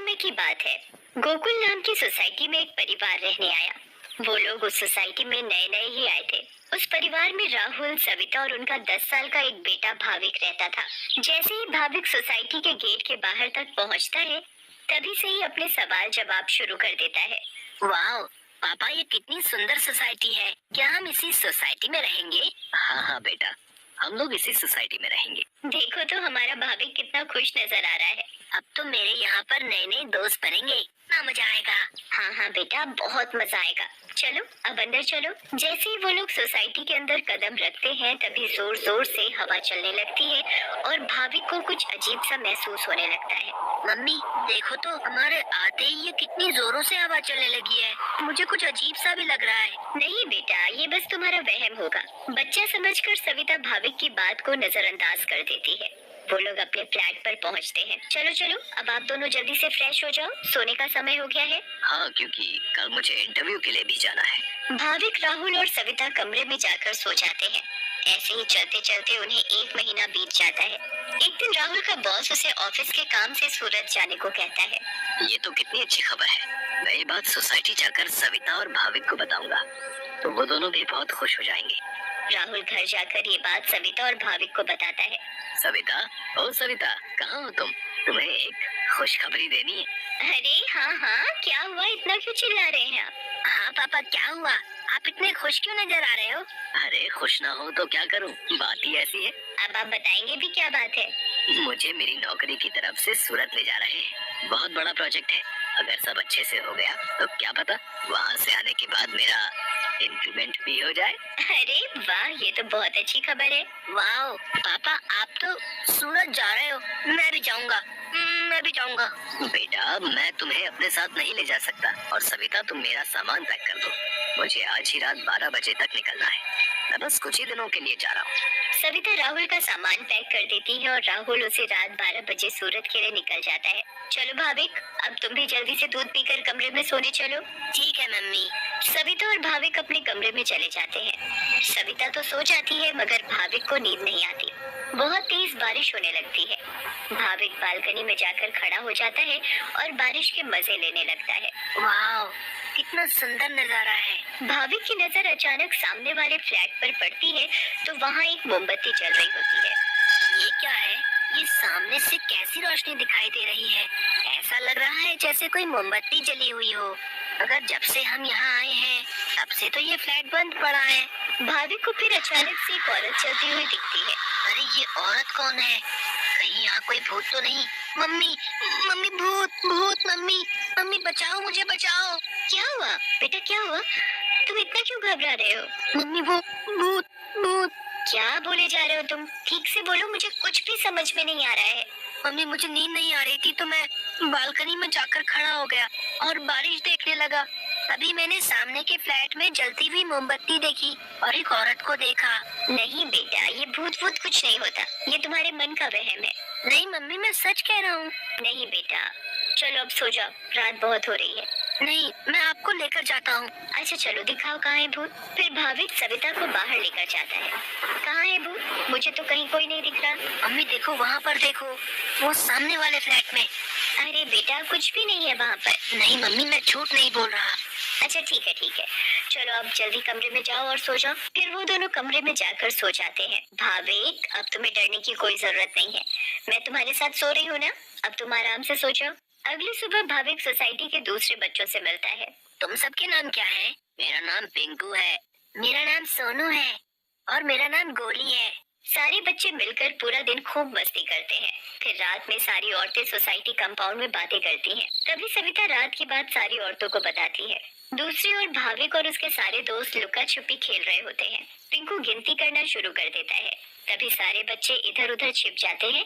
समय की बात है। गोकुल नाम की सोसाइटी में एक परिवार रहने आया। वो लोग उस सोसाइटी में नए नए ही आए थे। उस परिवार में राहुल, सविता और उनका 10 साल का एक बेटा भाविक रहता था। जैसे ही भाविक सोसाइटी के गेट के बाहर तक पहुंचता है, तभी से ही अपने सवाल जवाब शुरू कर देता है। वाह पापा, ये कितनी सुंदर सोसाइटी है। क्या हम इसी सोसाइटी में रहेंगे? हाँ हाँ बेटा, हम लोग इसी सोसाइटी में रहेंगे। देखो तो हमारा भाविक कितना खुश नजर आ रहा है। अब तो मेरे यहाँ पर नए नए दोस्त बनेंगे, ना मजा आएगा। हाँ हाँ बेटा, बहुत मजा आएगा। चलो अब अंदर चलो। जैसे ही वो लोग सोसाइटी के अंदर कदम रखते हैं, तभी जोर जोर से हवा चलने लगती है और भाविक को कुछ अजीब सा महसूस होने लगता है। मम्मी देखो तो, हमारे आते ही ये कितनी जोरों से हवा चलने लगी है। मुझे कुछ अजीब सा भी लग रहा है। नहीं बेटा, ये बस तुम्हारा वहम होगा। बच्चा समझकर सविता भाविक की बात को नजरअंदाज कर देती है। वो लोग अपने फ्लैट पर पहुंचते हैं। चलो चलो, अब आप दोनों जल्दी से फ्रेश हो जाओ, सोने का समय हो गया है। हाँ, क्योंकि कल मुझे इंटरव्यू के लिए भी जाना है। भाविक, राहुल और सविता कमरे में जाकर सो जाते हैं। ऐसे ही चलते चलते उन्हें 1 महीना बीत जाता है। एक दिन राहुल का बॉस उसे ऑफिस के काम से सूरत जाने को कहता है। ये तो कितनी अच्छी खबर है। मैं ये बात सोसाइटी जाकर सविता और भाविक को बताऊंगा, तो वो दोनों भी बहुत खुश हो जाएंगे। राहुल घर जाकर ये बात सविता और भाविक को बताता है। सविता, ओ सविता, कहाँ हो तुम? तुम्हें एक खुशखबरी देनी है। अरे हाँ हाँ, क्या हुआ? इतना क्यों चिल्ला रहे हैं आप? हाँ पापा, क्या हुआ? आप इतने खुश क्यों नजर आ रहे हो? अरे खुश ना हो तो क्या करूं, बात ही ऐसी है। अब आप बताएंगे भी, क्या बात है? मुझे मेरी नौकरी की तरफ से सूरत ले जा रहे हैं। बहुत बड़ा प्रोजेक्ट है। अगर सब अच्छे से हो गया तो क्या पता वहाँ से आने के बाद मेरा इंक्रीमेंट भी हो जाए। अरे वाह, ये तो बहुत अच्छी खबर है। वाह पापा, आप तो सूरत जा रहे हो। मैं भी जाऊंगा। मैं भी जाऊंगा। बेटा, मैं तुम्हें अपने साथ नहीं ले जा सकता। और सविता, तुम मेरा सामान पैक कर दो। मुझे आज ही रात 12 बजे तक निकलना है। मैं बस कुछ ही दिनों के लिए जा रहा हूँ। सविता राहुल का सामान पैक कर देती है और राहुल उसे रात 12 बजे सूरत के लिए निकल जाता है। चलो भाविक, अब तुम भी जल्दी से दूध पीकर कमरे में सोने चलो। ठीक है मम्मी। सविता और भाविक अपने कमरे में चले जाते हैं। सविता तो सो जाती है, मगर भाविक को नींद नहीं आती। बहुत तेज बारिश होने लगती है। भाविक बालकनी में जाकर खड़ा हो जाता है और बारिश के मजे लेने लगता है। वाह, कितना सुंदर नजारा है। भाविक की नजर अचानक सामने वाले फ्लैट पर पड़ती है, तो वहाँ एक मोमबत्ती जल रही होती है। ये क्या है? ये सामने से कैसी रोशनी दिखाई दे रही है? ऐसा लग रहा है जैसे कोई मोमबत्ती जली हुई हो। अगर जब से हम यहाँ आए हैं, तब से तो ये फ्लैट बंद पड़ा है। भाविक को फिर अचानक से एक औरत चलती हुई दिखती है। अरे ये औरत कौन है? कहीं यहाँ कोई भूत तो नहीं? मम्मी, मम्मी, भूत, भूत, मम्मी, मम्मी बचाओ, मुझे बचाओ। क्या हुआ बेटा, क्या हुआ? तुम इतना क्यों घबरा रहे हो? मम्मी, वो भूत, भूत। क्या बोले जा रहे हो तुम? ठीक से बोलो, मुझे कुछ भी समझ में नहीं आ रहा है। मम्मी, मुझे नींद नहीं आ रही थी तो मैं बालकनी में जाकर खड़ा हो गया और बारिश देखने लगा। तभी मैंने सामने के फ्लैट में जलती हुई मोमबत्ती देखी और एक औरत को देखा। नहीं बेटा, ये भूत वूत कुछ नहीं होता। ये तुम्हारे मन का वहम है। नहीं मम्मी, मैं सच कह रहा हूँ। नहीं बेटा, चलो अब सो जाओ, रात बहुत हो रही है। नहीं, मैं आपको लेकर जाता हूँ। अच्छा चलो, दिखाओ कहाँ है भूत। फिर भाविक सविता को बाहर लेकर जाता है। कहाँ है भूत? मुझे तो कहीं कोई नहीं दिख रहा। मम्मी देखो, वहाँ पर देखो, वो सामने वाले फ्लैट में। अरे बेटा, कुछ भी नहीं है वहाँ पर। नहीं मम्मी, मैं झूठ नहीं बोल रहा। अच्छा ठीक है ठीक है, चलो अब जल्दी कमरे में जाओ और सो जाओ। फिर वो दोनों कमरे में जाकर सो जाते हैं। भाविक, अब तुम्हें डरने की कोई जरूरत नहीं है। मैं तुम्हारे साथ सो रही हूँ ना, अब तुम आराम से सो जाओ। अगली सुबह भाविक सोसाइटी के दूसरे बच्चों से मिलता है। तुम सबके नाम क्या है? मेरा नाम पिंकू है। मेरा नाम सोनू है। और मेरा नाम गोली है। सारे बच्चे मिलकर पूरा दिन खूब मस्ती करते हैं। फिर रात में सारी औरतें सोसाइटी कंपाउंड में बातें करती हैं। तभी सविता रात की बात सारी औरतों को बताती है। दूसरी ओर भाविक और उसके सारे दोस्त लुका छुपी खेल रहे होते हैं। पिंकू गिनती करना शुरू कर देता है। तभी सारे बच्चे इधर उधर छिप जाते हैं,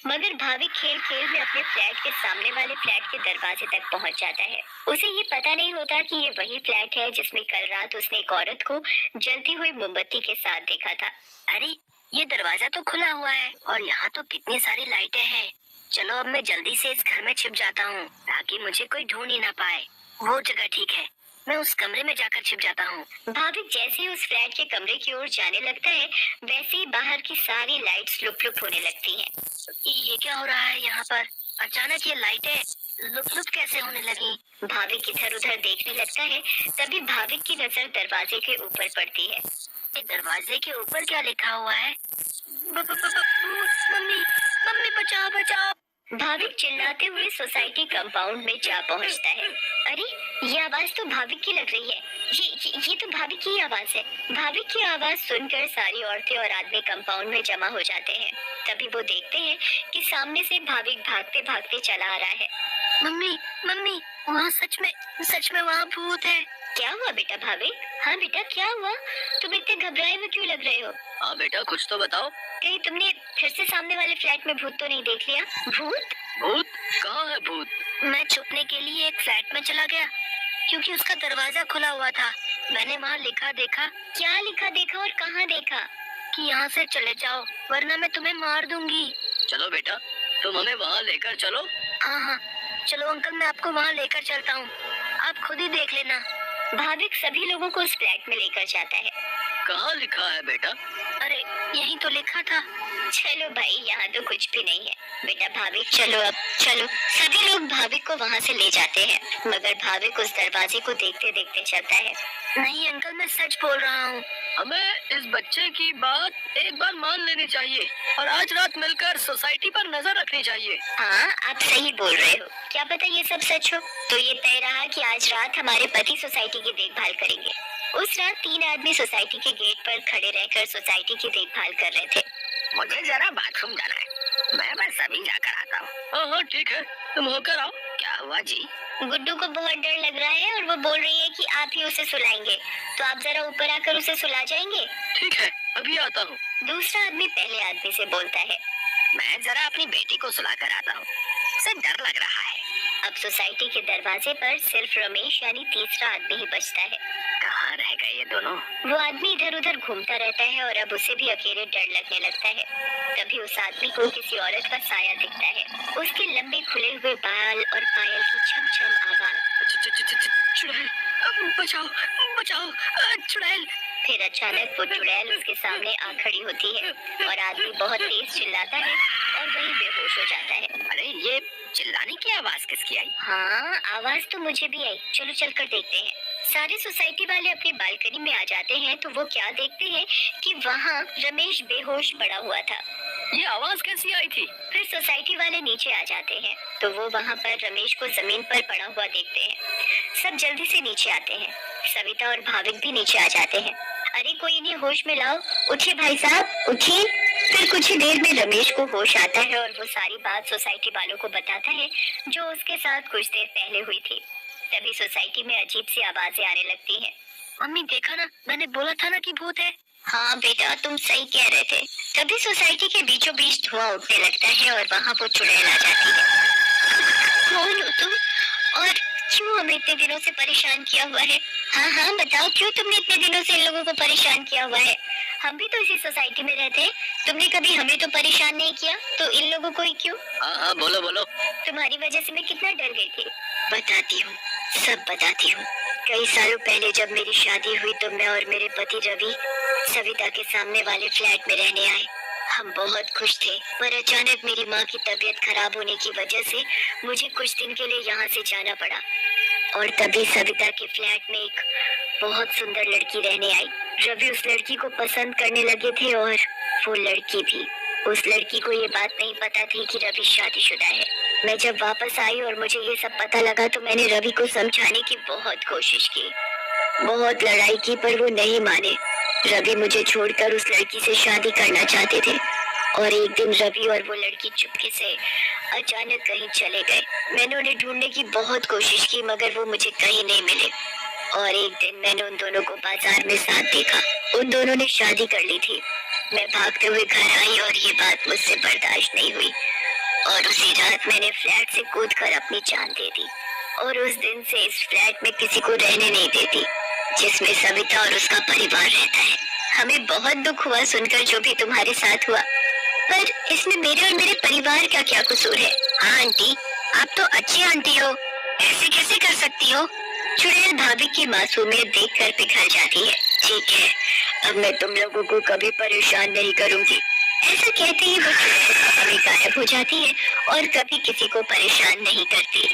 मगर भाविक खेल खेल में अपने फ्लैट के सामने वाले फ्लैट के दरवाजे तक पहुंच जाता है। उसे ये पता नहीं होता कि ये वही फ्लैट है जिसमें कल रात उसने एक औरत को जलती हुई मोमबत्ती के साथ देखा था। अरे ये दरवाजा तो खुला हुआ है और यहाँ तो कितनी सारी लाइटें हैं। चलो अब मैं जल्दी से इस घर में छिप जाता हूँ ताकि मुझे कोई ढूंढ ही ना पाए। वो जगह ठीक है, मैं उस कमरे में जाकर छिप जाता हूँ। भाविक जैसे ही उस फ्लैट के कमरे की ओर जाने लगता है, वैसे ही बाहर की सारी लाइट्स लुप लुप होने लगती हैं। ये क्या हो रहा है यहाँ पर? अचानक ये लाइटें लुप लुप कैसे होने लगी? भाविक इधर उधर देखने लगता है। तभी भाविक की नजर दरवाजे के ऊपर पड़ती है। दरवाजे के ऊपर क्या लिखा हुआ है? मम्मी, मम्मी बचाओ बचाओ। भाविक चिल्लाते हुए सोसाइटी कंपाउंड में जा पहुंचता है। अरे, ये आवाज तो भाविक की लग रही है। ये तो भाविक की आवाज है। भाविक की आवाज सुनकर सारी औरतें और आदमी कंपाउंड में जमा हो जाते हैं। तभी वो देखते हैं कि सामने से भाविक भागते भागते चला आ रहा है। मम्मी, मम्मी, वहाँ सच में वहाँ भूत है। क्या हुआ बेटा भाविक? हाँ बेटा, क्या हुआ? तुम इतने घबराए हुए क्यों लग रहे हो? हाँ बेटा, कुछ तो बताओ। कहीं तुमने फिर से सामने वाले फ्लैट में भूत तो नहीं देख लिया? भूत? भूत? कहाँ है भूत? मैं छुपने के लिए एक फ्लैट में चला गया क्योंकि उसका दरवाजा खुला हुआ था। मैंने वहाँ लिखा देखा। क्या लिखा देखा और कहाँ देखा? कि यहाँ से चले जाओ वरना मैं तुम्हें मार दूंगी। चलो बेटा, तुम हमें वहाँ लेकर चलो। हाँ हाँ, चलो अंकल, मैं आपको वहाँ लेकर चलता हूँ, आप खुद ही देख लेना। भाविक सभी लोगों को उस फ्लैट में लेकर जाता है। कहाँ लिखा है बेटा? अरे यही तो लिखा था। चलो भाई, यहाँ तो कुछ भी नहीं है। बेटा भाविक, चलो अब चलो। सभी लोग भाविक को वहाँ से ले जाते हैं, मगर भाविक उस दरवाजे को देखते देखते चलता है। नहीं अंकल, मैं सच बोल रहा हूँ। हमें इस बच्चे की बात एक बार मान लेनी चाहिए और आज रात मिलकर सोसाइटी पर नजर रखनी चाहिए। हाँ, आप सही बोल रहे हो। क्या पता ये सब सच हो। तो ये तय रहा कि आज रात हमारे पति सोसाइटी की देखभाल करेंगे। उस रात 3 आदमी सोसाइटी के गेट पर खड़े रहकर सोसाइटी की देखभाल कर रहे थे। मुझे जरा बाथरूम जाना है, मैं बस अभी जाकर आता हूँ। हाँ हाँ ठीक है, तुम होकर आओ। क्या हुआ जी? गुड्डू को बहुत डर लग रहा है और वो बोल रही है कि आप ही उसे सुलाएंगे, तो आप जरा ऊपर आकर उसे सुला जाएंगे। ठीक है, अभी आता हूँ। दूसरा आदमी पहले आदमी से बोलता है, मैं जरा अपनी बेटी को सुलाकर आता हूँ, उसे डर लग रहा है। अब सोसाइटी के दरवाजे पर सिर्फ रमेश यानी तीसरा आदमी ही बचता है। कहाँ रह गए ये दोनों? वो आदमी इधर उधर घूमता रहता है और अब उसे भी अकेले डर लगने लगता है। तभी उस आदमी को किसी औरत का साया दिखता है। उसके लंबे खुले हुए बाल और पायल की छम छम आवाज। चुड़ैल, बचाओ बचाओ, चुड़ैल। फिर अचानक वो चुड़ैल उसके सामने आ खड़ी होती है और आदमी बहुत तेज चिल्लाता है और वही बेहोश हो जाता है। अरे ये चिल्लाने की आवाज किसकी आई? हाँ, आवाज तो मुझे भी आई। चलो चलकर देखते हैं। सारे सोसाइटी वाले अपनी बालकनी में आ जाते हैं तो वो क्या देखते हैं कि वहाँ रमेश बेहोश पड़ा हुआ था। ये आवाज कैसी आई थी? फिर सोसाइटी वाले नीचे आ जाते हैं तो वो वहाँ पर रमेश को जमीन पर पड़ा हुआ देखते हैं। सब जल्दी से नीचे आते हैं। सविता और भाविक भी नीचे आ जाते हैं। अरे कोई इन्हें होश में लाओ, उठिए भाई साहब, उठिए। फिर कुछ ही देर में रमेश को होश आता है और वो सारी बात सोसाइटी वालों को बताता है जो उसके साथ कुछ देर पहले हुई थी। तभी सोसाइटी में अजीब सी आवाजें आने लगती हैं। मम्मी देखा ना, मैंने बोला था ना कि भूत है। हाँ बेटा, तुम सही कह रहे थे। तभी सोसाइटी के बीचों बीच धुआं उठने लगता है और वहाँ वो चुड़ैल आ जाती है। कौन हो तुम और क्यों हमें इतने दिनों से परेशान किया हुआ है? हाँ हाँ बताओ, क्यों तुमने इतने दिनों से इन लोगों को परेशान किया हुआ है? हम भी तो इसी सोसाइटी में रहते हैं, तुमने कभी हमें तो परेशान नहीं किया, तो इन लोगों को ही क्यों? हाँ हाँ बोलो बोलो। तुम्हारी वजह से मैं कितना डर गई थी। बताती हूँ, सब बताती हूँ। कई सालों पहले जब मेरी शादी हुई तो मैं और मेरे पति रवि सविता के सामने वाले फ्लैट में रहने आए। हम बहुत खुश थे, पर अचानक मेरी माँ की तबीयत खराब होने की वजह से मुझे कुछ दिन के लिए यहाँ से जाना पड़ा। और तभी सविता के फ्लैट में एक बहुत सुंदर लड़की रहने आई। रवि उस लड़की को पसंद करने लगे थे और वो लड़की भी। उस लड़की को ये बात नहीं पता थी कि रवि शादीशुदा है। मैं जब वापस आई और मुझे ये सब पता लगा तो मैंने रवि को समझाने की बहुत कोशिश की, बहुत लड़ाई की, पर वो नहीं माने। रवि मुझे छोड़कर उस लड़की से शादी करना चाहते थे और एक दिन रवि और वो लड़की चुपके से अचानक कहीं चले गए। मैंने उन्हें ढूंढने की बहुत कोशिश की मगर वो मुझे कहीं नहीं मिले। और एक दिन मैंने उन दोनों को बाजार में साथ देखा। उन दोनों ने शादी कर ली थी। मैं भागते हुए घर आई और ये बात मुझसे बर्दाश्त नहीं हुई और उसी रात मैंने फ्लैट से कूदकर अपनी जान दे दी। और उस दिन से इस फ्लैट में किसी को रहने नहीं देती जिसमें सविता और उसका परिवार रहता है। हमें बहुत दुख हुआ सुनकर जो भी तुम्हारे साथ हुआ, पर इसमें मेरे और मेरे परिवार का क्या कसूर है? हाँ आंटी, आप तो अच्छी आंटी हो, ऐसे कैसे कर सकती हो? चुड़ैल भाभी की मासूमियत देखकर पिघल जाती है। ठीक है, अब मैं तुम लोगों को कभी परेशान नहीं करूंगी। ऐसा कहते ही वो चुड़ैल हवा में गायब हो जाती है और कभी किसी को परेशान नहीं करती।